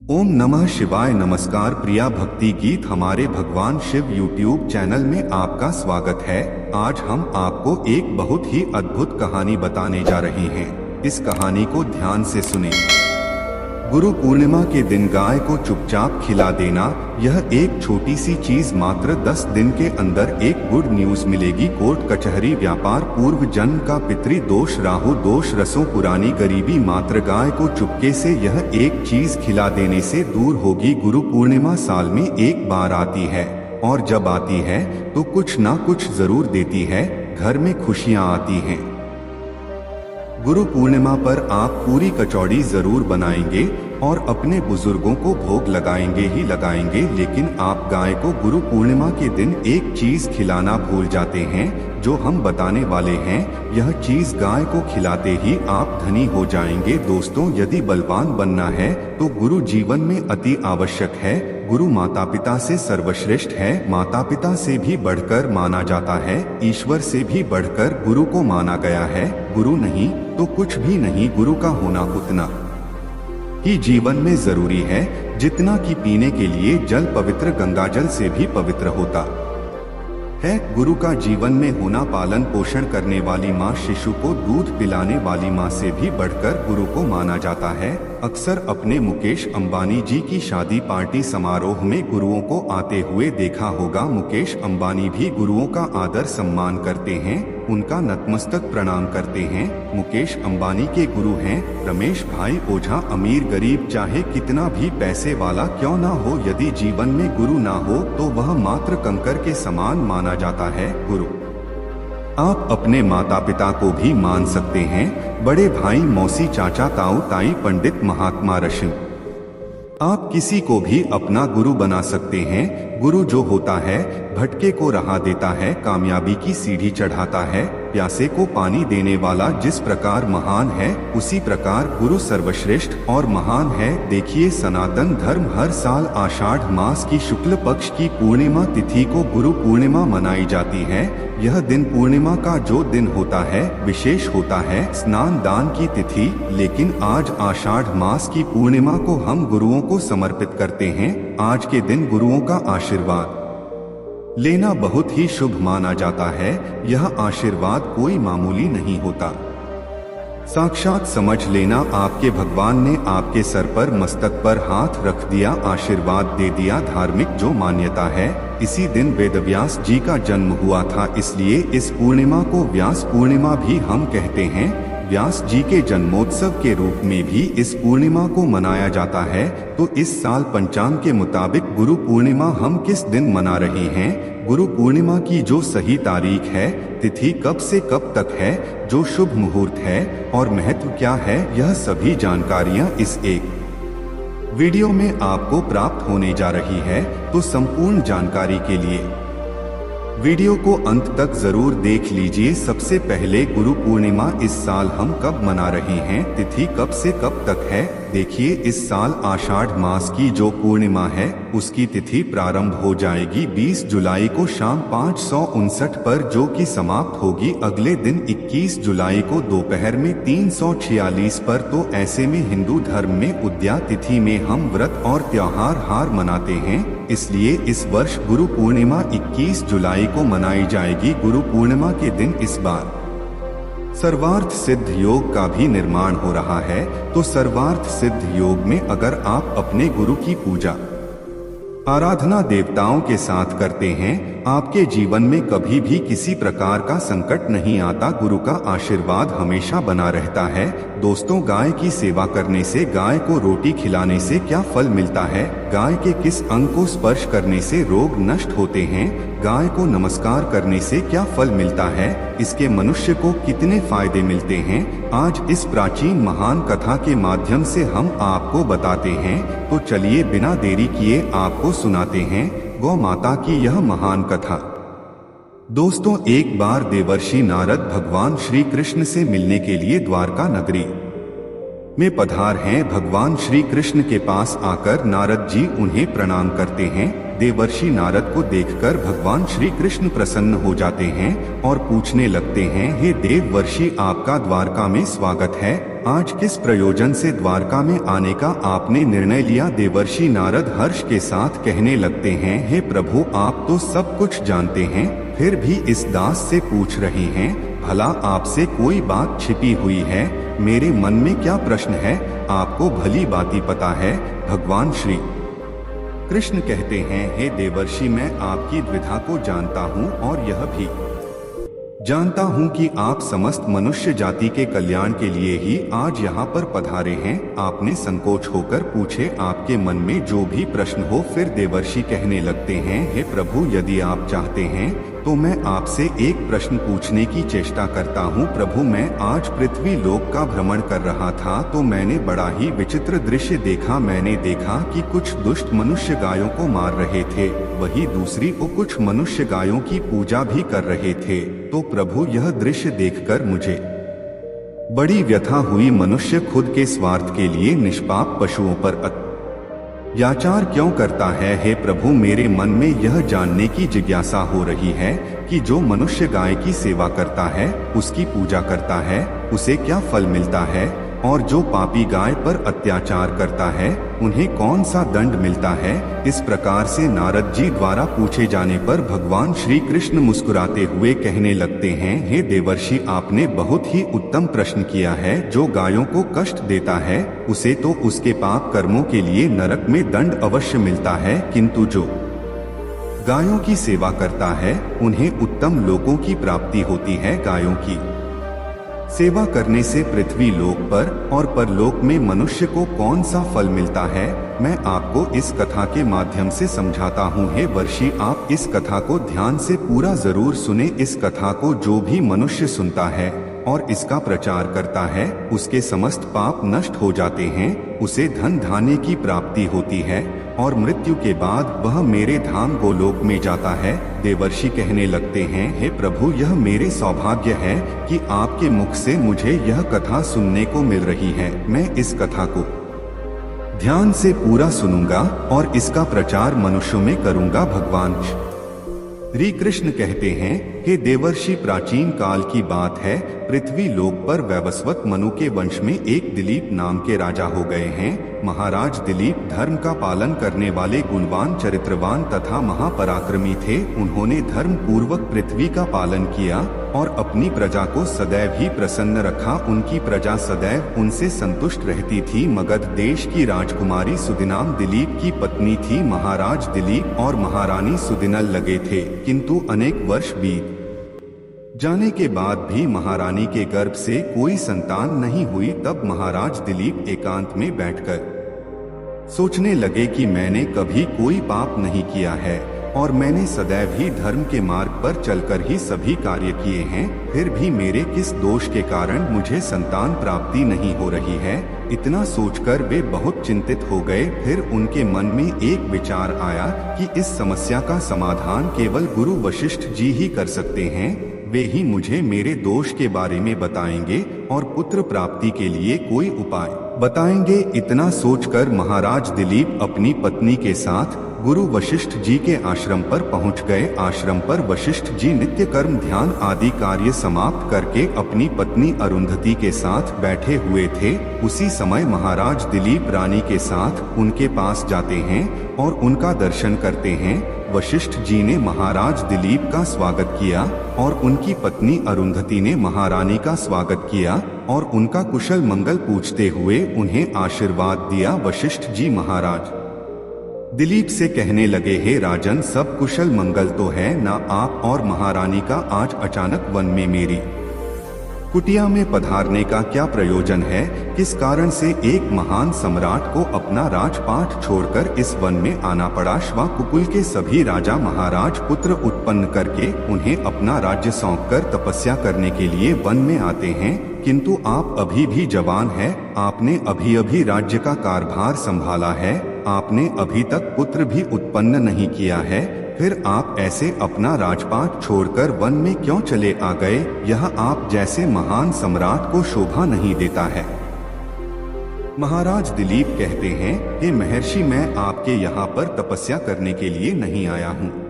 ओम नमः शिवाय। नमस्कार प्रिया भक्ति गीत हमारे भगवान शिव यूट्यूब चैनल में आपका स्वागत है। आज हम आपको एक बहुत ही अद्भुत कहानी बताने जा रहे हैं। इस कहानी को ध्यान से सुने। गुरु पूर्णिमा के दिन गाय को चुपचाप खिला देना, यह एक छोटी सी चीज मात्र 10 दिन के अंदर एक गुड न्यूज मिलेगी। कोर्ट कचहरी व्यापार पूर्व जन्म का पितृ दोष राहु दोष रसों पुरानी गरीबी मात्र गाय को चुपके से यह एक चीज खिला देने से दूर होगी। गुरु पूर्णिमा साल में एक बार आती है और जब आती है तो कुछ ना कुछ जरूर देती है। घर में खुशियां आती हैं। गुरु पूर्णिमा पर आप पूरी कचौड़ी जरूर बनाएंगे और अपने बुजुर्गों को भोग लगाएंगे ही लगाएंगे, लेकिन आप गाय को गुरु पूर्णिमा के दिन एक चीज खिलाना भूल जाते हैं जो हम बताने वाले हैं। यह चीज गाय को खिलाते ही आप धनी हो जाएंगे। दोस्तों, यदि बलवान बनना है तो गुरु जीवन में अति आवश्यक है। गुरु माता पिता से सर्वश्रेष्ठ है। माता पिता से भी बढ़कर माना जाता है। ईश्वर से भी बढ़कर गुरु को माना गया है। गुरु नहीं तो कुछ भी नहीं। गुरु का होना उतना ही जीवन में जरूरी है जितना कि पीने के लिए जल पवित्र गंगा जल से भी पवित्र होता है। गुरु का जीवन में होना पालन पोषण करने वाली माँ, शिशु को दूध पिलाने वाली माँ से भी बढ़कर गुरु को माना जाता है। अक्सर अपने मुकेश अंबानी जी की शादी पार्टी समारोह में गुरुओं को आते हुए देखा होगा। मुकेश अंबानी भी गुरुओं का आदर सम्मान करते हैं, उनका नतमस्तक प्रणाम करते हैं। मुकेश अंबानी के गुरु हैं रमेश भाई ओझा। अमीर गरीब चाहे कितना भी पैसे वाला क्यों ना हो, यदि जीवन में गुरु ना हो तो वह मात्र कंकर के समान माना जाता है। गुरु आप अपने माता पिता को भी मान सकते हैं, बड़े भाई मौसी चाचा ताऊ ताई पंडित महात्मा ऋषि। आप किसी को भी अपना गुरु बना सकते हैं। गुरु जो होता है भटके को राह देता है, कामयाबी की सीढ़ी चढ़ाता है, प्यासे को पानी देने वाला जिस प्रकार महान है उसी प्रकार गुरु सर्वश्रेष्ठ और महान है। देखिए, सनातन धर्म हर साल आषाढ़ मास की शुक्ल पक्ष की पूर्णिमा तिथि को गुरु पूर्णिमा मनाई जाती है। यह दिन पूर्णिमा का जो दिन होता है विशेष होता है, स्नान दान की तिथि। लेकिन आज आषाढ़ मास की पूर्णिमा को हम गुरुओं को समर्पित करते हैं। आज के दिन गुरुओं का आशीर्वाद लेना बहुत ही शुभ माना जाता है। यह आशीर्वाद कोई मामूली नहीं होता। साक्षात समझ लेना, आपके भगवान ने आपके सर पर मस्तक पर हाथ रख दिया, आशीर्वाद दे दिया। धार्मिक जो मान्यता है, इसी दिन वेदव्यास जी का जन्म हुआ था, इसलिए इस पूर्णिमा को व्यास पूर्णिमा भी हम कहते हैं। व्यास जी के जन्मोत्सव के रूप में भी इस पूर्णिमा को मनाया जाता है। तो इस साल पंचांग के मुताबिक गुरु पूर्णिमा हम किस दिन मना रहे हैं? गुरु पूर्णिमा की जो सही तारीख है, तिथि कब से कब तक है, जो शुभ मुहूर्त है और महत्व क्या है, यह सभी जानकारियां इस एक वीडियो में आपको प्राप्त होने जा रही है। तो संपूर्ण जानकारी के लिए वीडियो को अंत तक जरूर देख लीजिए। सबसे पहले गुरु पूर्णिमा इस साल हम कब मना रहे हैं, तिथि कब से कब तक है? देखिए, इस साल आषाढ़ मास की जो पूर्णिमा है उसकी तिथि प्रारंभ हो जाएगी 20 जुलाई को शाम 5:59 पर, जो कि समाप्त होगी अगले दिन 21 जुलाई को दोपहर में 3:46 पर। तो ऐसे में हिंदू धर्म में उद्या तिथि में हम व्रत और त्योहार हार मनाते हैं, इसलिए इस वर्ष गुरु पूर्णिमा 21 जुलाई को मनाई जाएगी। गुरु पूर्णिमा के दिन इस बार सर्वार्थ सिद्ध योग का भी निर्माण हो रहा है। तो सर्वार्थ सिद्ध योग में अगर आप अपने गुरु की पूजा आराधना देवताओं के साथ करते हैं, आपके जीवन में कभी भी किसी प्रकार का संकट नहीं आता। गुरु का आशीर्वाद हमेशा बना रहता है। दोस्तों, गाय की सेवा करने से, गाय को रोटी खिलाने से क्या फल मिलता है? गाय के किस अंग को स्पर्श करने से रोग नष्ट होते हैं? गाय को नमस्कार करने से क्या फल मिलता है? इसके मनुष्य को कितने फायदे मिलते हैं? आज इस प्राचीन महान कथा के माध्यम से हम आपको बताते हैं। तो चलिए बिना देरी किए आपको सुनाते हैं गौ माता की यह महान कथा। दोस्तों, एक बार देवर्षि नारद भगवान श्री कृष्ण से मिलने के लिए द्वारका नगरी में पधार हैं। भगवान श्री कृष्ण के पास आकर नारद जी उन्हें प्रणाम करते हैं। देवर्षि नारद को देखकर भगवान श्री कृष्ण प्रसन्न हो जाते हैं और पूछने लगते हैं, हे देवर्षि, आपका द्वारका में स्वागत है। आज किस प्रयोजन से द्वारका में आने का आपने निर्णय लिया? देवर्षि नारद हर्ष के साथ कहने लगते हैं, हे प्रभु, आप तो सब कुछ जानते हैं, फिर भी इस दास से पूछ रहे हैं, भला आपसे कोई बात छिपी हुई है? मेरे मन में क्या प्रश्न है, आपको भली बाती पता है। भगवान श्री कृष्ण कहते हैं, हे देवर्षि, मैं आपकी द्विधा को जानता हूँ और यह भी जानता हूँ कि आप समस्त मनुष्य जाति के कल्याण के लिए ही आज यहाँ पर पधारे हैं। आपने संकोच होकर पूछे, आपके मन में जो भी प्रश्न हो। फिर देवर्षि कहने लगते हैं, हे प्रभु, यदि आप चाहते हैं तो मैं आपसे एक प्रश्न पूछने की चेष्टा करता हूँ। प्रभु, मैं आज पृथ्वी लोक का भ्रमण कर रहा था तो मैंने बड़ा ही विचित्र दृश्य देखा। मैंने देखा कि कुछ दुष्ट मनुष्य गायों को मार रहे थे, वही दूसरी कुछ मनुष्य गायों की पूजा भी कर रहे थे। तो प्रभु, यह दृश्य देखकर मुझे बड़ी व्यथा हुई। मनुष्य खुद के स्वार्थ के लिए निष्पाप पशुओं पर अत्याचार क्यों करता है? हे प्रभु, मेरे मन में यह जानने की जिज्ञासा हो रही है कि जो मनुष्य गाय की सेवा करता है, उसकी पूजा करता है, उसे क्या फल मिलता है, और जो पापी गाय पर अत्याचार करता है, उन्हें कौन सा दंड मिलता है? इस प्रकार से नारद जी द्वारा पूछे जाने पर भगवान श्री कृष्ण मुस्कुराते हुए कहने लगते हैं, हे देवर्षि, आपने बहुत ही उत्तम प्रश्न किया है। जो गायों को कष्ट देता है, उसे तो उसके पाप कर्मों के लिए नरक में दंड अवश्य मिलता है, किंतु जो गायों की सेवा करता है, उन्हें उत्तम लोकों की प्राप्ति होती है। गायों की सेवा करने से पृथ्वी लोक पर और परलोक में मनुष्य को कौन सा फल मिलता है, मैं आपको इस कथा के माध्यम से समझाता हूँ। हे वर्षि, आप इस कथा को ध्यान से पूरा जरूर सुने। इस कथा को जो भी मनुष्य सुनता है और इसका प्रचार करता है, उसके समस्त पाप नष्ट हो जाते हैं, उसे धन धान्य की प्राप्ति होती है और मृत्यु के बाद वह मेरे धाम गोलोक में जाता है। देवर्षि कहने लगते हैं, हे प्रभु, यह मेरे सौभाग्य है कि आपके मुख से मुझे यह कथा सुनने को मिल रही है। मैं इस कथा को ध्यान से पूरा सुनूंगा और इसका प्रचार मनुष्यों में करूंगा। भगवान श्री कृष्ण कहते हैं, हे देवर्षि, प्राचीन काल की बात है। पृथ्वी लोक पर वैवस्वत मनु के वंश में एक दिलीप नाम के राजा हो गए हैं। महाराज दिलीप धर्म का पालन करने वाले गुणवान, चरित्रवान तथा महापराक्रमी थे। उन्होंने धर्म पूर्वक पृथ्वी का पालन किया और अपनी प्रजा को सदैव ही प्रसन्न रखा। उनकी प्रजा सदैव उनसे संतुष्ट रहती थी। मगध देश की राजकुमारी सुदिनाम दिलीप की पत्नी थी। महाराज दिलीप और महारानी सुदिनल लगे थे, किंतु अनेक वर्ष बीत जाने के बाद भी महारानी के गर्भ से कोई संतान नहीं हुई। तब महाराज दिलीप एकांत में बैठकर सोचने लगे कि मैंने कभी कोई पाप नहीं किया है और मैंने सदैव ही धर्म के मार्ग पर चलकर ही सभी कार्य किए हैं, फिर भी मेरे किस दोष के कारण मुझे संतान प्राप्ति नहीं हो रही है। इतना सोचकर वे बहुत चिंतित हो गए। फिर उनके मन में एक विचार आया कि इस समस्या का समाधान केवल गुरु वशिष्ठ जी ही कर सकते हैं। वे ही मुझे मेरे दोष के बारे में बताएंगे और पुत्र प्राप्ति के लिए कोई उपाय बताएंगे। इतना सोचकर महाराज दिलीप अपनी पत्नी के साथ गुरु वशिष्ठ जी के आश्रम पर पहुंच गए। आश्रम पर वशिष्ठ जी नित्य कर्म, ध्यान आदि कार्य समाप्त करके अपनी पत्नी अरुंधति के साथ बैठे हुए थे। उसी समय महाराज दिलीप रानी के साथ उनके पास जाते हैं और उनका दर्शन करते हैं। वशिष्ठ जी ने महाराज दिलीप का स्वागत किया और उनकी पत्नी अरुंधति ने महारानी का स्वागत किया और उनका कुशल मंगल पूछते हुए उन्हें आशीर्वाद दिया। वशिष्ठ जी महाराज दिलीप से कहने लगे, हे राजन, सब कुशल मंगल तो है ना? आप और महारानी का आज अचानक वन में मेरी कुटिया में पधारने का क्या प्रयोजन है? किस कारण से एक महान सम्राट को अपना राजपाट छोड़कर इस वन में आना पड़ा? श्वाकुकुल के सभी राजा महाराज पुत्र उत्पन्न करके उन्हें अपना राज्य सौंपकर तपस्या करने के लिए वन में आते हैं, किंतु आप अभी भी जवान हैं। आपने अभी अभी राज्य का कारभार संभाला है, आपने अभी तक पुत्र भी उत्पन्न नहीं किया है, फिर आप ऐसे अपना राजपाट छोड़कर वन में क्यों चले आ गए? यह आप जैसे महान सम्राट को शोभा नहीं देता है। महाराज दिलीप कहते हैं, हे महर्षि, मैं आपके यहाँ पर तपस्या करने के लिए नहीं आया हूँ।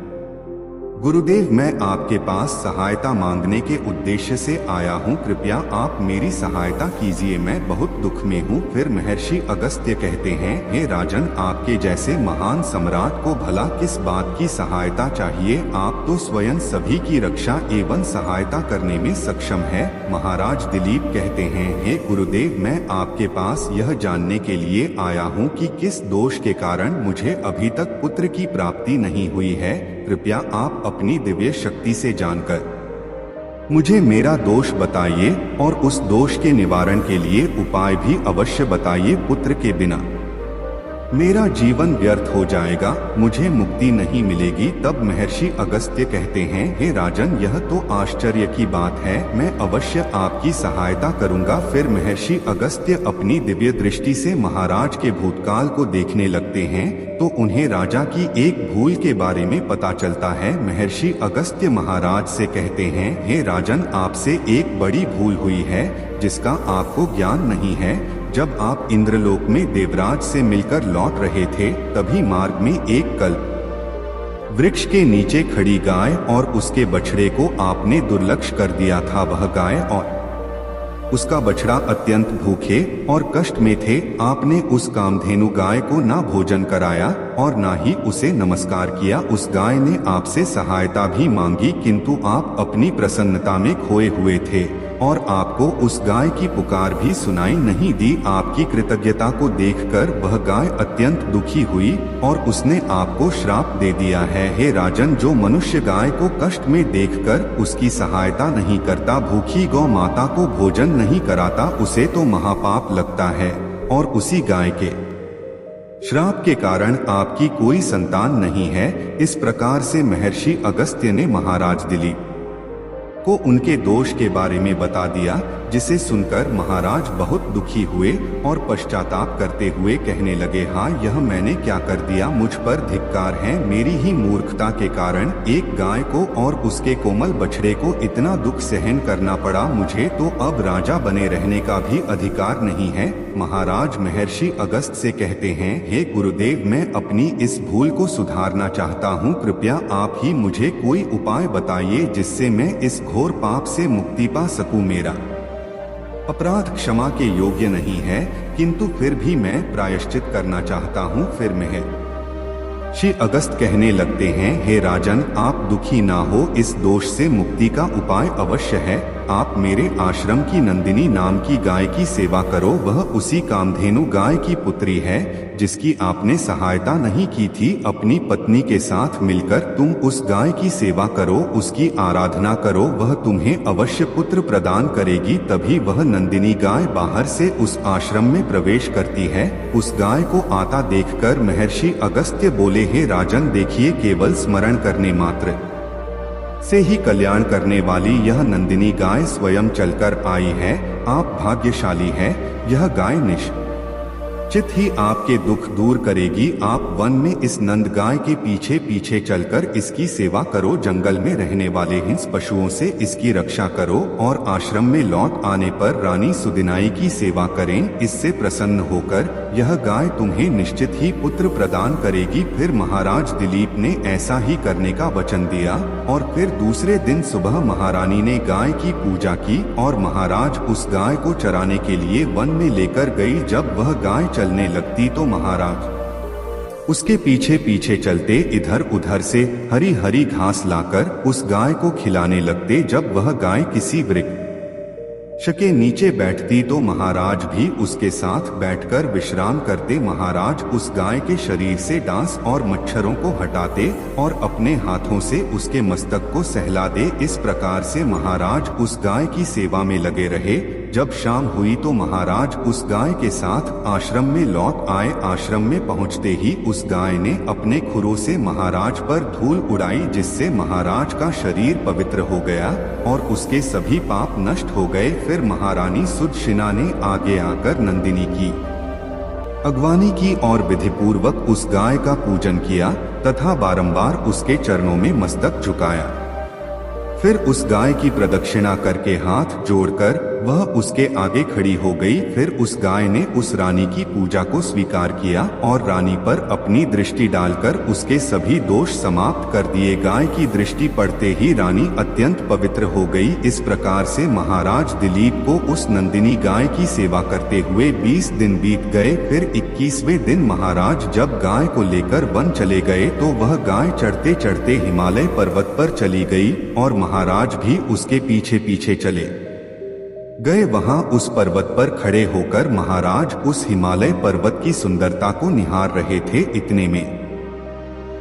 गुरुदेव, मैं आपके पास सहायता मांगने के उद्देश्य से आया हूँ, कृपया आप मेरी सहायता कीजिए, मैं बहुत दुख में हूँ। फिर महर्षि अगस्त्य कहते हैं, हे राजन, आपके जैसे महान सम्राट को भला किस बात की सहायता चाहिए, आप तो स्वयं सभी की रक्षा एवं सहायता करने में सक्षम है। महाराज दिलीप कहते हैं, हे गुरुदेव, मैं आपके पास यह जानने के लिए आया हूँ कि किस दोष के कारण मुझे अभी तक पुत्र की प्राप्ति नहीं हुई है, कृपया आप अपनी दिव्य शक्ति से जानकर मुझे मेरा दोष बताइए और उस दोष के निवारण के लिए उपाय भी अवश्य बताइए। पुत्र के बिना मेरा जीवन व्यर्थ हो जाएगा, मुझे मुक्ति नहीं मिलेगी। तब महर्षि अगस्त्य कहते हैं, हे राजन, यह तो आश्चर्य की बात है, मैं अवश्य आपकी सहायता करूंगा। फिर महर्षि अगस्त्य अपनी दिव्य दृष्टि से महाराज के भूतकाल को देखने लगते हैं तो उन्हें राजा की एक भूल के बारे में पता चलता है। महर्षि अगस्त्य महाराज से कहते हैं, हे राजन, आपसे एक बड़ी भूल हुई है जिसका आपको ज्ञान नहीं है। जब आप इंद्रलोक में देवराज से मिलकर लौट रहे थे, तभी मार्ग में एक कल्प वृक्ष के नीचे खड़ी गाय और उसके बछड़े को आपने दुर्लक्ष्य कर दिया था। वह गाय और उसका बछड़ा अत्यंत भूखे और कष्ट में थे। आपने उस कामधेनु गाय को ना भोजन कराया और ना ही उसे नमस्कार किया। उस गाय ने आपसे सहायता भी मांगी, किंतु आप अपनी प्रसन्नता में खोए हुए थे और आपको उस गाय की पुकार भी सुनाई नहीं दी। आपकी कृतज्ञता को देखकर वह गाय अत्यंत दुखी हुई और उसने आपको श्राप दे दिया है। हे राजन, जो मनुष्य गाय को कष्ट में देखकर उसकी सहायता नहीं करता, भूखी गौ माता को भोजन नहीं कराता, उसे तो महापाप लगता है और उसी गाय के श्राप के कारण आपकी कोई संतान नहीं है। इस प्रकार से महर्षि अगस्त्य ने महाराज दिलीप को उनके दोष के बारे में बता दिया, जिसे सुनकर महाराज बहुत दुखी हुए और पश्चाताप करते हुए कहने लगे, हाँ, यह मैंने क्या कर दिया, मुझ पर धिक्कार है। मेरी ही मूर्खता के कारण एक गाय को और उसके कोमल बछड़े को इतना दुख सहन करना पड़ा। मुझे तो अब राजा बने रहने का भी अधिकार नहीं है। महाराज महर्षि अगस्त से कहते हैं, हे गुरुदेव, मैं अपनी इस भूल को सुधारना चाहता हूँ, कृपया आप ही मुझे कोई उपाय बताइए जिससे मैं इस घोर पाप से मुक्ति पा सकूं। मेरा अपराध क्षमा के योग्य नहीं है, किंतु फिर भी मैं प्रायश्चित करना चाहता हूँ। फिर महर्षि अगस्त कहने लगते हैं, हे राजन, आप दुखी ना हो, इस दोष से मुक्ति का उपाय अवश्य है। आप मेरे आश्रम की नंदिनी नाम की गाय की सेवा करो। वह उसी कामधेनु गाय की पुत्री है जिसकी आपने सहायता नहीं की थी। अपनी पत्नी के साथ मिलकर तुम उस गाय की सेवा करो, उसकी आराधना करो, वह तुम्हें अवश्य पुत्र प्रदान करेगी। तभी वह नंदिनी गाय बाहर से उस आश्रम में प्रवेश करती है। उस गाय को आता देखकर महर्षि अगस्त्य बोले, हे राजन, देखिए, केवल स्मरण करने मात्र से ही कल्याण करने वाली यह नंदिनी गाय स्वयं चलकर आई है। आप भाग्यशाली हैं। यह गाय निश्चित ही आपके दुख दूर करेगी। आप वन में इस नंद गाय के पीछे पीछे चलकर इसकी सेवा करो। जंगल में रहने वाले हिंस पशुओं से इसकी रक्षा करो और आश्रम में लौट आने पर रानी सुदिनाई की सेवा करें। इससे प्रसन्न होकर यह गाय तुम्हें निश्चित ही पुत्र प्रदान करेगी। फिर महाराज दिलीप ने ऐसा ही करने का वचन दिया और फिर दूसरे दिन सुबह महारानी ने गाय की पूजा की और महाराज उस गाय को चराने के लिए वन में लेकर गई। जब वह गाय चलने लगती तो महाराज उसके पीछे पीछे चलते इधर उधर से हरी हरी घास लाकर उस गाय को खिलाने लगते। जब वह गाय किसी वृक्ष के नीचे बैठती तो महाराज भी उसके साथ बैठकर विश्राम करते। महाराज उस गाय के शरीर से डांस और मच्छरों को हटाते और अपने हाथों से उसके मस्तक को सहला दे। इस प्रकार से महाराज उस गाय की सेवा में लगे रहे। जब शाम हुई तो महाराज उस गाय के साथ आश्रम में लौट आए। आश्रम में पहुंचते ही उस गाय ने अपने खुरों से महाराज पर धूल उड़ाई, जिससे महाराज का शरीर पवित्र हो गया और उसके सभी पाप नष्ट हो गए। फिर महारानी सुदक्षिणा ने आगे आकर नंदिनी की अगवानी की और विधिपूर्वक उस गाय का पूजन किया तथा बारंबार उसके चरणों में मस्तक झुकाया। फिर उस गाय की प्रदक्षिणा करके हाथ जोड़कर वह उसके आगे खड़ी हो गई। फिर उस गाय ने उस रानी की पूजा को स्वीकार किया और रानी पर अपनी दृष्टि डालकर उसके सभी दोष समाप्त कर दिए। गाय की दृष्टि पड़ते ही रानी अत्यंत पवित्र हो गई। इस प्रकार से महाराज दिलीप को उस नंदिनी गाय की सेवा करते हुए 20 दिन बीत गए। फिर 21वें दिन महाराज जब गाय को लेकर वन चले गए तो वह गाय चढ़ते चढ़ते हिमालय पर्वत पर चली गई और महाराज भी उसके पीछे पीछे चले गए। वहां उस पर्वत पर खड़े होकर महाराज उस हिमालय पर्वत की सुंदरता को निहार रहे थे। इतने में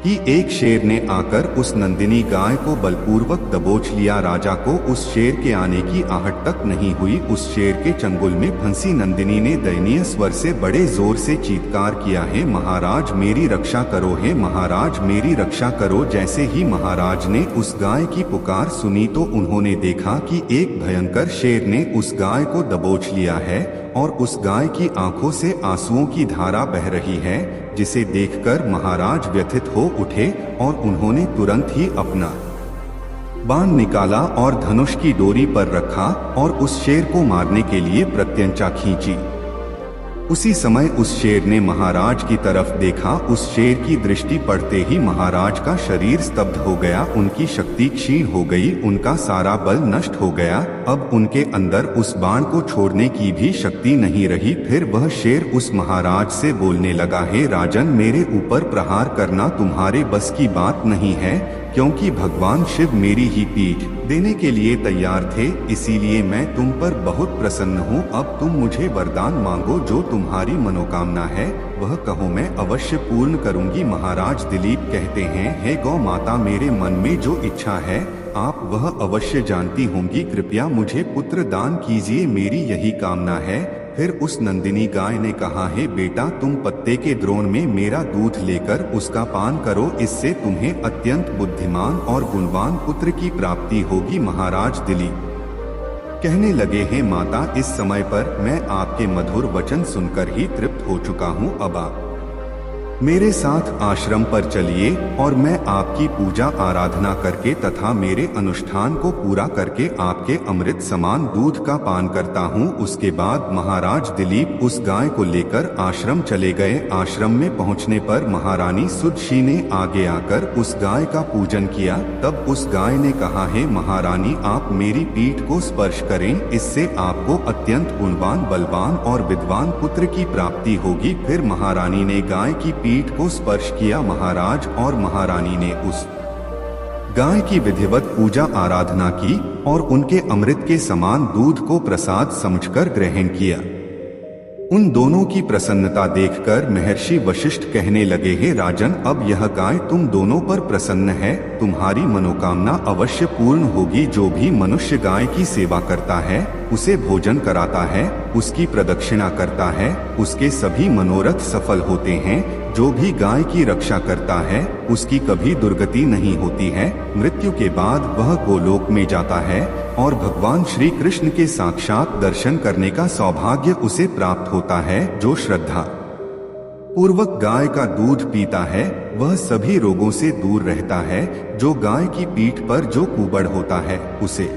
कि एक शेर ने आकर उस नंदिनी गाय को बलपूर्वक दबोच लिया। राजा को उस शेर के आने की आहट तक नहीं हुई। उस शेर के चंगुल में फंसी नंदिनी ने दयनीय स्वर से बड़े जोर से चीत्कार किया, है महाराज मेरी रक्षा करो, है महाराज मेरी रक्षा करो। जैसे ही महाराज ने उस गाय की पुकार सुनी तो उन्होंने देखा कि एक भयंकर शेर ने उस गाय को दबोच लिया है और उस गाय की आंखों से आंसुओं की धारा बह रही है, जिसे देखकर महाराज व्यथित हो उठे और उन्होंने तुरंत ही अपना बाण निकाला और धनुष की डोरी पर रखा और उस शेर को मारने के लिए प्रत्यंचा खींची। उसी समय उस शेर ने महाराज की तरफ देखा। उस शेर की दृष्टि पड़ते ही महाराज का शरीर स्तब्ध हो गया, उनकी शक्ति क्षीण हो गई, उनका सारा बल नष्ट हो गया। अब उनके अंदर उस बाण को छोड़ने की भी शक्ति नहीं रही। फिर वह शेर उस महाराज से बोलने लगा, हे राजन मेरे ऊपर प्रहार करना तुम्हारे बस की बात नहीं है, क्योंकि भगवान शिव मेरी ही पीठ देने के लिए तैयार थे, इसीलिए मैं तुम पर बहुत प्रसन्न हूँ। अब तुम मुझे वरदान मांगो, जो तुम्हारी मनोकामना है वह कहो, मैं अवश्य पूर्ण करूँगी। महाराज दिलीप कहते हैं, हे गौ माता मेरे मन में जो इच्छा है आप वह अवश्य जानती होंगी, कृपया मुझे पुत्र दान कीजिए, मेरी यही कामना है। फिर उस नंदिनी गाय ने कहा, हे बेटा तुम पत्ते के द्रोण में मेरा दूध लेकर उसका पान करो, इससे तुम्हें अत्यंत बुद्धिमान और गुणवान पुत्र की प्राप्ति होगी। महाराज दिलीप कहने लगे, हैं माता इस समय पर मैं आपके मधुर वचन सुनकर ही तृप्त हो चुका हूँ। अब आप मेरे साथ आश्रम पर चलिए और मैं आपकी पूजा आराधना करके तथा मेरे अनुष्ठान को पूरा करके आपके अमृत समान दूध का पान करता हूँ। उसके बाद महाराज दिलीप उस गाय को लेकर आश्रम चले गए। आश्रम में पहुँचने पर महारानी सुदशी ने आगे आकर उस गाय का पूजन किया। तब उस गाय ने कहा, हे महारानी आप मेरी पीठ को स्पर्श करें, इससे आपको अत्यंत गुणवान बलवान और विद्वान पुत्र की प्राप्ति होगी। फिर महारानी ने गाय की पीठ को स्पर्श किया। महाराज और महारानी ने उस गाय की विधिवत पूजा आराधना की और उनके अमृत के समान दूध को प्रसाद समझकर ग्रहण किया। उन दोनों की प्रसन्नता देखकर महर्षि वशिष्ठ कहने लगे, हे राजन अब यह गाय तुम दोनों पर प्रसन्न है, तुम्हारी मनोकामना अवश्य पूर्ण होगी। जो भी मनुष्य गाय की सेवा करता है, उसे भोजन कराता है, उसकी प्रदक्षिणा करता है, उसके सभी मनोरथ सफल होते हैं। जो भी गाय की रक्षा करता है उसकी कभी दुर्गति नहीं होती है। मृत्यु के बाद वह गोलोक में जाता है और भगवान श्री कृष्ण के साक्षात दर्शन करने का सौभाग्य उसे प्राप्त होता है। जो श्रद्धा पूर्वक गाय का दूध पीता है वह सभी रोगों से दूर रहता है। जो गाय की पीठ पर जो कुबड़ होता है उसे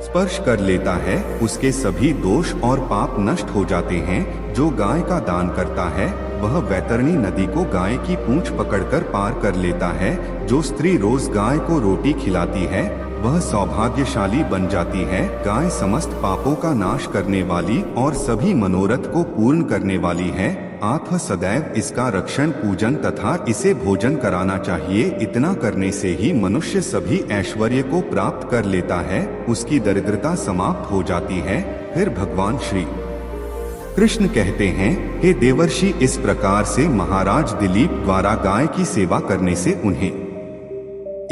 स्पर्श कर लेता है, उसके सभी दोष और पाप नष्ट हो जाते हैं। जो गाय का दान करता है वह वैतरणी नदी को गाय की पूंछ पकड़कर पार कर लेता है। जो स्त्री रोज गाय को रोटी खिलाती है वह सौभाग्यशाली बन जाती है। गाय समस्त पापों का नाश करने वाली और सभी मनोरथ को पूर्ण करने वाली है। आप सदैव इसका रक्षण पूजन तथा इसे भोजन कराना चाहिए। इतना करने से ही मनुष्य सभी ऐश्वर्य को प्राप्त कर लेता है, उसकी दरिद्रता समाप्त हो जाती है। फिर भगवान श्री कृष्ण कहते हैं, हे देवर्षि इस प्रकार से महाराज दिलीप द्वारा गाय की सेवा करने से उन्हें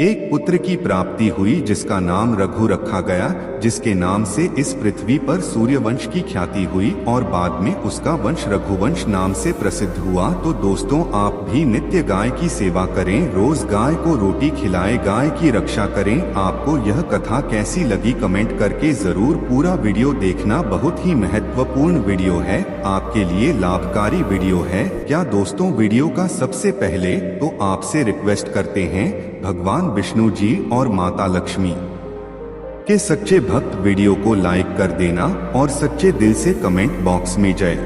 एक पुत्र की प्राप्ति हुई जिसका नाम रघु रखा गया, जिसके नाम से इस पृथ्वी पर सूर्यवंश की ख्याति हुई और बाद में उसका वंश रघुवंश नाम से प्रसिद्ध हुआ। तो दोस्तों आप भी नित्य गाय की सेवा करें, रोज गाय को रोटी खिलाएं, गाय की रक्षा करें। आपको यह कथा कैसी लगी कमेंट करके जरूर पूरा वीडियो देखना, बहुत ही महत्वपूर्ण वीडियो है, आपके लिए लाभकारी वीडियो है। क्या दोस्तों वीडियो का सबसे पहले तो आपसे रिक्वेस्ट करते हैं भगवान विष्णु जी और माता लक्ष्मी के सच्चे भक्त वीडियो को लाइक कर देना और सच्चे दिल से कमेंट बॉक्स में जय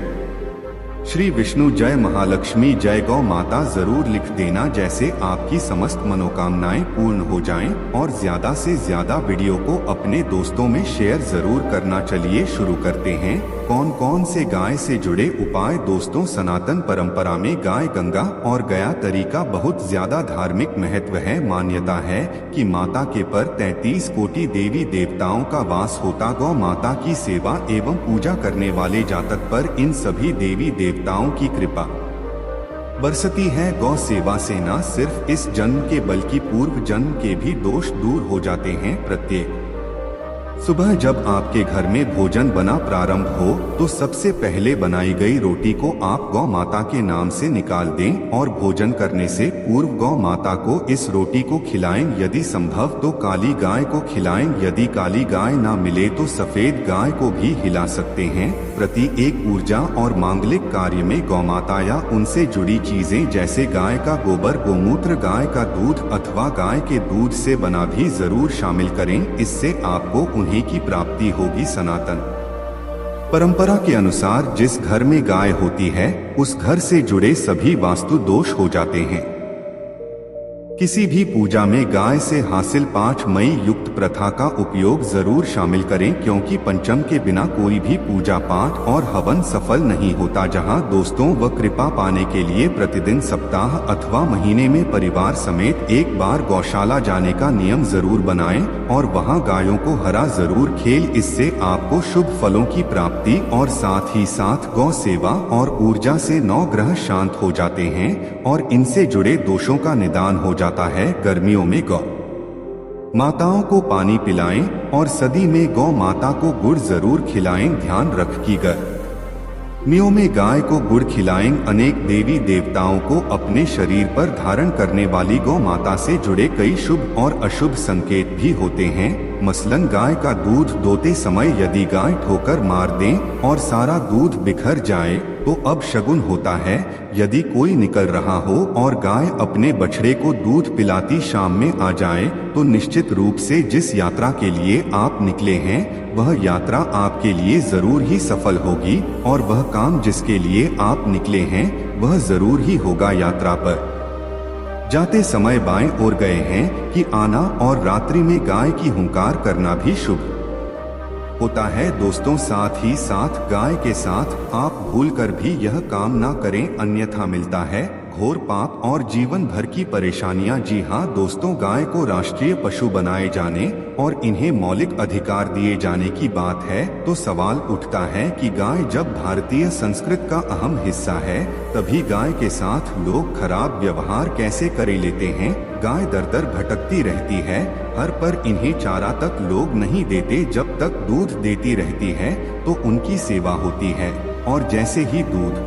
श्री विष्णु, जय महालक्ष्मी, जय गौ माता जरूर लिख देना, जैसे आपकी समस्त मनोकामनाएं पूर्ण हो जाएं। और ज्यादा से ज्यादा वीडियो को अपने दोस्तों में शेयर जरूर करना। चलिए शुरू करते हैं। कौन कौन से गाय से जुड़े उपाय। दोस्तों, सनातन परंपरा में गाय, गंगा और गया तरी का बहुत ज्यादा धार्मिक महत्व है। मान्यता है कि माता के पर 33 कोटि देवी देवताओं का वास होता। गौ माता की सेवा एवं पूजा करने वाले जातक पर इन सभी देवी देवताओं की कृपा बरसती है। गौ सेवा से न सिर्फ इस जन्म के बल्कि पूर्व जन्म के भी दोष दूर हो जाते हैं। प्रत्येक सुबह जब आपके घर में भोजन बना प्रारंभ हो तो सबसे पहले बनाई गई रोटी को आप गौ माता के नाम से निकाल दें और भोजन करने से पूर्व गौ माता को इस रोटी को खिलाएं। यदि संभव तो काली गाय को खिलाएं। यदि काली गाय ना मिले तो सफेद गाय को भी हिला सकते हैं। प्रति एक ऊर्जा और मांगलिक कार्य में गौ माता या उनसे जुड़ी चीजें जैसे गाय का गोबर, गोमूत्र, गाय का दूध अथवा गाय के दूध से बना भी जरूर शामिल करें। इससे आपको उन्हीं की प्राप्ति होगी। सनातन परंपरा के अनुसार जिस घर में गाय होती है उस घर से जुड़े सभी वास्तु दोष हो जाते हैं। किसी भी पूजा में गाय से हासिल 5 मई युक्त प्रथा का उपयोग जरूर शामिल करें, क्योंकि पंचम के बिना कोई भी पूजा पाठ और हवन सफल नहीं होता। जहां दोस्तों व कृपा पाने के लिए प्रतिदिन, सप्ताह अथवा महीने में परिवार समेत एक बार गौशाला जाने का नियम जरूर बनाएं और वहां गायों को हरा जरूर खेल। इससे आपको शुभ फलों की प्राप्ति और साथ ही साथ गौ सेवा और ऊर्जा से 9 ग्रह शांत हो जाते हैं और इनसे जुड़े दोषों का निदान हो जाता है। गर्मियों में गौ माताओं को पानी पिलाएं और सर्दी में गौ माता को गुड़ जरूर खिलाएं। ध्यान रखें, गर्मियों में गाय को गुड़ खिलाएं। अनेक देवी देवताओं को अपने शरीर पर धारण करने वाली गौ माता से जुड़े कई शुभ और अशुभ संकेत भी होते हैं। मसलन गाय का दूध दोते समय यदि गाय ठोकर मार दें और सारा दूध बिखर जाए तो अब शगुन होता है। यदि कोई निकल रहा हो और गाय अपने बछड़े को दूध पिलाती शाम में आ जाए तो निश्चित रूप से जिस यात्रा के लिए आप निकले हैं वह यात्रा आपके लिए जरूर ही सफल होगी और वह काम जिसके लिए आप निकले हैं वह जरूर ही होगा। यात्रा पर जाते समय बाएं ओर गए हैं कि आना और रात्रि में गाय की हुंकार करना भी शुभ होता है। दोस्तों, साथ ही साथ गाय के साथ आप भूलकर भी यह काम ना करें, अन्यथा मिलता है घोर पाप और जीवन भर की परेशानियां। जी हाँ दोस्तों, गाय को राष्ट्रीय पशु बनाए जाने और इन्हें मौलिक अधिकार दिए जाने की बात है तो सवाल उठता है कि गाय जब भारतीय संस्कृति का अहम हिस्सा है तभी गाय के साथ लोग खराब व्यवहार कैसे कर लेते हैं। गाय दर दर भटकती रहती है, हर पर इन्हें चारा तक लोग नहीं देते। जब तक दूध देती रहती है तो उनकी सेवा होती है और जैसे ही दूध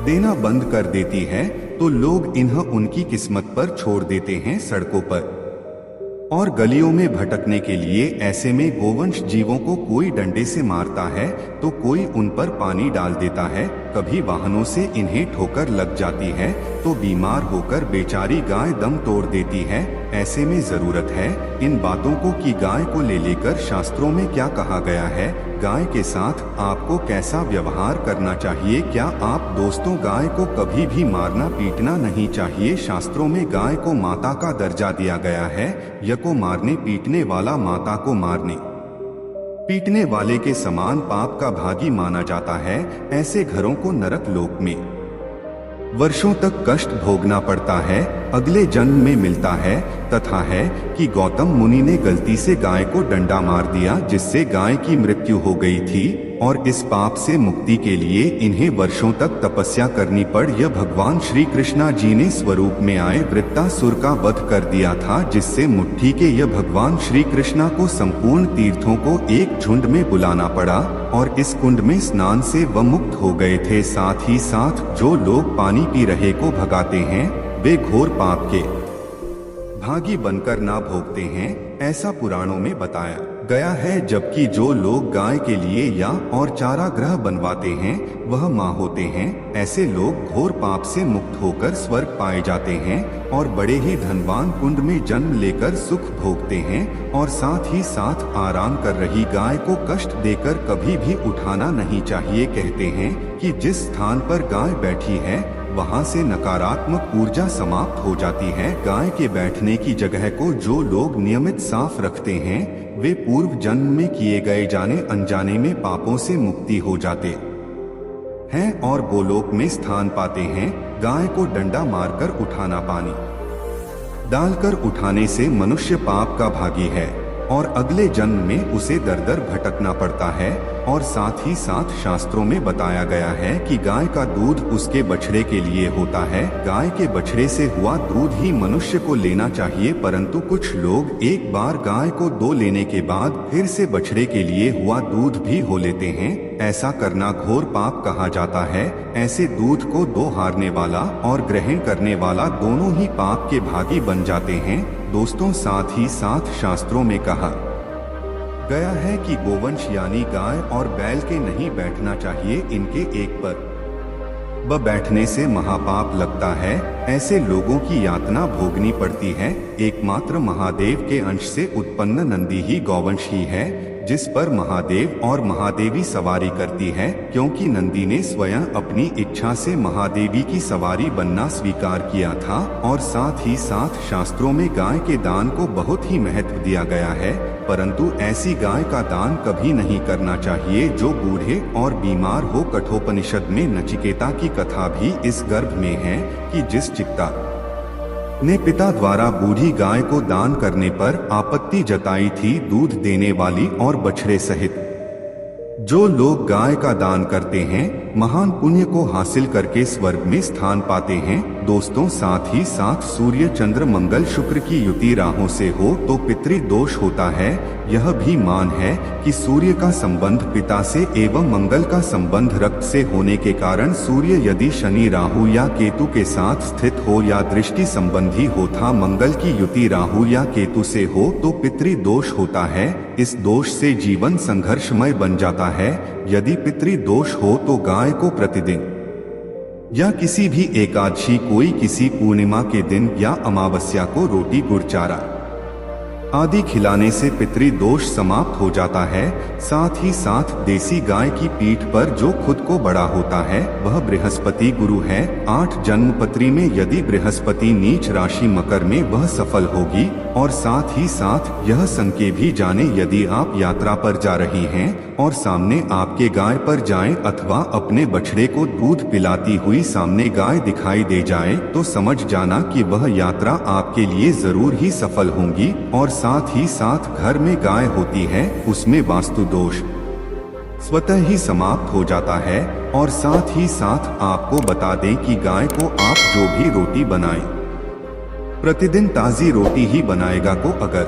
देना बंद कर देती है तो लोग इन्हें उनकी किस्मत पर छोड़ देते हैं, सड़कों पर और गलियों में भटकने के लिए। ऐसे में गोवंश जीवों को कोई डंडे से मारता है तो कोई उन पर पानी डाल देता है। कभी वाहनों से इन्हें ठोकर लग जाती है तो बीमार होकर बेचारी गाय दम तोड़ देती है। ऐसे में जरूरत है इन बातों को कि गाय को लेकर शास्त्रों में क्या कहा गया है, गाय के साथ आपको कैसा व्यवहार करना चाहिए। क्या आप दोस्तों गाय को कभी भी मारना पीटना नहीं चाहिए। शास्त्रों में गाय को माता का दर्जा दिया गया है। य को मारने पीटने वाला माता को मारने पीटने वाले के समान पाप का भागी माना जाता है। ऐसे घरों को नरक लोक में वर्षों तक कष्ट भोगना पड़ता है, अगले जन्म में मिलता है। तथा है कि गौतम मुनि ने गलती से गाय को डंडा मार दिया जिससे गाय की मृत्यु हो गई थी और इस पाप से मुक्ति के लिए इन्हें वर्षों तक तपस्या करनी पड़। यह भगवान श्री कृष्णा जी ने स्वरूप में आए वृत्तासुर का वध कर दिया था, जिससे मुट्ठी के यह भगवान श्री कृष्णा को संपूर्ण तीर्थों को एक झुंड में बुलाना पड़ा और इस कुंड में स्नान से वह मुक्त हो गए थे। साथ ही साथ जो लोग पानी पी रहे को भगाते हैं वे घोर पाप के भागी बनकर ना भोगते हैं, ऐसा पुराणों में बताया गया है, जबकि जो लोग गाय के लिए या और चारागाह बनवाते हैं वह माँ होते हैं। ऐसे लोग घोर पाप से मुक्त होकर स्वर्ग पाए जाते हैं और बड़े ही धनवान कुंड में जन्म लेकर सुख भोगते हैं। और साथ ही साथ आराम कर रही गाय को कष्ट देकर कभी भी उठाना नहीं चाहिए। कहते हैं कि जिस स्थान पर गाय बैठी है वहाँ से नकारात्मक ऊर्जा समाप्त हो जाती है। गाय के बैठने की जगह को जो लोग नियमित साफ रखते हैं वे पूर्व जन्म में किए गए जाने अनजाने में पापों से मुक्ति हो जाते हैं और गोलोक में स्थान पाते हैं। गाय को डंडा मारकर उठाना, पानी डालकर उठाने से मनुष्य पाप का भागी है और अगले जन्म में उसे दर दर भटकना पड़ता है। और साथ ही साथ शास्त्रों में बताया गया है कि गाय का दूध उसके बछड़े के लिए होता है। गाय के बछड़े से हुआ दूध ही मनुष्य को लेना चाहिए, परंतु कुछ लोग एक बार गाय को दो लेने के बाद फिर से बछड़े के लिए हुआ दूध भी हो लेते हैं। ऐसा करना घोर पाप कहा जाता है। ऐसे दूध को दो हारने वाला और ग्रहण करने वाला दोनों ही पाप के भागी बन जाते हैं। दोस्तों, साथ ही साथ शास्त्रों में कहा गया है कि गोवंश यानी गाय और बैल के नहीं बैठना चाहिए। इनके एक पर बैठने से महापाप लगता है। ऐसे लोगों की यातना भोगनी पड़ती है। एकमात्र महादेव के अंश से उत्पन्न नंदी ही गौवंश ही है, जिस पर महादेव और महादेवी सवारी करती है, क्योंकि नंदी ने स्वयं अपनी इच्छा से महादेवी की सवारी बनना स्वीकार किया था। और साथ ही साथ शास्त्रों में गाय के दान को बहुत ही महत्व दिया गया है, परंतु ऐसी गाय का दान कभी नहीं करना चाहिए जो बूढ़े और बीमार हो। कठोपनिषद में नचिकेता की कथा भी इस गर्भ में है कि जिस चित्ता ने पिता द्वारा बूढ़ी गाय को दान करने पर आपत्ति जताई थी, दूध देने वाली और बछड़े सहित जो लोग गाय का दान करते हैं महान पुण्य को हासिल करके स्वर्ग में स्थान पाते हैं। दोस्तों, साथ ही साथ सूर्य चंद्र मंगल शुक्र की युति राहों से हो तो पितृदोष होता है। यह भी मान है कि सूर्य का संबंध पिता से एवं मंगल का संबंध रक्त से होने के कारण सूर्य यदि शनि राहु या केतु के साथ स्थित हो या दृष्टि संबंधी होता मंगल की युति राहु या केतु से हो तो पितृदोष होता है। इस दोष से जीवन संघर्षमय बन जाता है। यदि पितृदोष हो तो गाय को प्रतिदिन या किसी भी एकादशी, कोई किसी पूर्णिमा के दिन या अमावस्या को रोटी गुड़ चारा आदि खिलाने से पितृदोष समाप्त हो जाता है। साथ ही साथ देसी गाय की पीठ पर जो खुद को बड़ा होता है वह बृहस्पति गुरु है। 8 जन्मपत्री में यदि बृहस्पति नीच राशि मकर में वह सफल होगी। और साथ ही साथ यह संकेत भी जाने, यदि आप यात्रा पर जा रही हैं और सामने आपके गाय पर जाएं अथवा अपने बछड़े को दूध पिलाती हुई सामने गाय दिखाई दे जाए तो समझ जाना कि वह यात्रा आपके लिए जरूर ही सफल होगी। और साथ ही साथ घर में गाय होती है उसमें वास्तु दोष स्वतः ही समाप्त हो जाता है। और साथ ही साथ आपको बता दें कि गाय को आप जो भी रोटी बनाएं प्रतिदिन ताज़ी रोटी ही बनाएगा को अगर